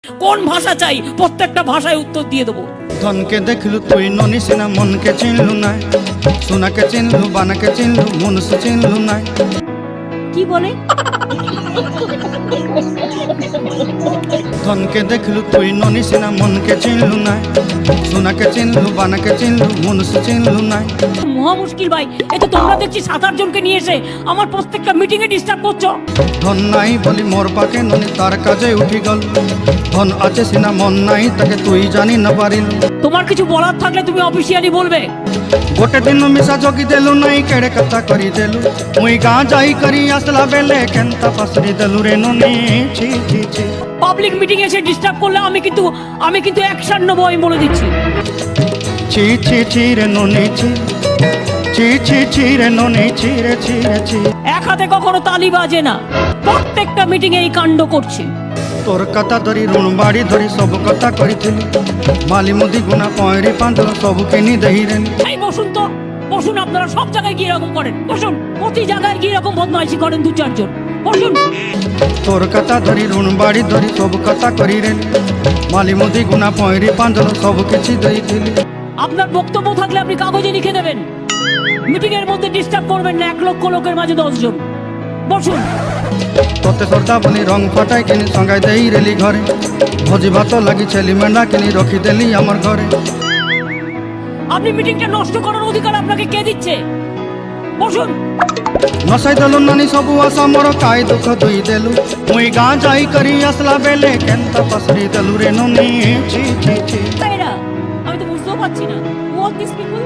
কোন ভাষা চাই প্রত্যেকটা ভাষায় উত্তর দিয়ে দেবো। ধনকে দেখলু তুই ননি সিনা মনকে চিনলু নাই, সোনাকে চিনলু বানাকে চিনলু মনুষ্য চিনলু নাই। কি বলে? ধনকে দেখলু তুই ননি সিনা মনকে চিনলু নাই, সোনাকে চিনলু বানাকে চিনলু মনুষ্য চিনলু নাই। মহা মুশকিল ভাই, এ তো তোমরা দেখছি 7-8 জনকে নিয়ে এসে আমার প্রত্যেকটা মিটিং এ ডিস্টার্ব করছো। ধন নাই বলি মোর পাকে ননি তার কাজে উঠি গল, ধন আছে সিনা মন নাই তাকে তুই জানি না পারিলু। তোমার কিছু বলার থাকলে তুমি অফিসিয়ালি বলবে। গোটে দিন মিশা জগি দেলু নাই কেড়ে কথা করি দেলু, মুই গাঁ যাই করি আসলা বেলে কেনতা পাসরি দেলু রে ননি ছি ছি ছি। পাবলিক মিটিং এসে ডিস্টার্ব করলে আমি কিন্তু অ্যাকশন নেবো, আমি বলে দিচ্ছি। ছি ছি ছি রে ননি ছি, ছি ছি ছি রে ননি ছি রে ছি রে ছি। এক হাতে কখনো তালি বাজে না, প্রত্যেকটা মিটিং এ এই কাণ্ড করছি। তোর কথা ধরি ঋণ বাড়ি ধরি সব কথা করিছিলি, মালি মুদি গুনা পয়রি পাঁদল সবু কিনি দেহি রে। এই বসুন তো, বসুন। আপনারা সব জায়গায় গিয়ে এরকম করেন, বসুন। প্রতি জায়গায় গিয়ে এরকম বদমাইশি করেন 2-4 জন, বসুন। তোর কথা ধরি ঋণ বাড়ি ধরি সব কথা করি রে, মালি মুদি গুনা পয়রি পাঁদল সবু কিছু দেইছিলি। আপনার বক্তব্য থাকলে আপনি কাগজে লিখে দেবেন। মিটিং এর মধ্যে ডিস্টার্ব করবেন না, 1 লক্ষ লোকের মাঝে 10 জন। বসুন। তোতে সর্দা বলি রং ফটাই কিনি সঙ্গাই দেই রেলি ঘরে, ভোজি ভাত লাগি ছেলি মেন্ডা কিনি রখি দেলি আমার ঘরে। আপনি মিটিংটা নষ্ট করার অধিকার আপনাকে কে দিচ্ছে? বসুন। নসাই দেলু নানি সবু আশা মোর কাই দুঃখ দুই দেলু, মুই গাঁ যাই করি আসলা বেলে কেনতা পাসরি দেলু রে ননি ছি ছি ছি। এরা আমি তো বুঝতেও পারছি না। Who are these people?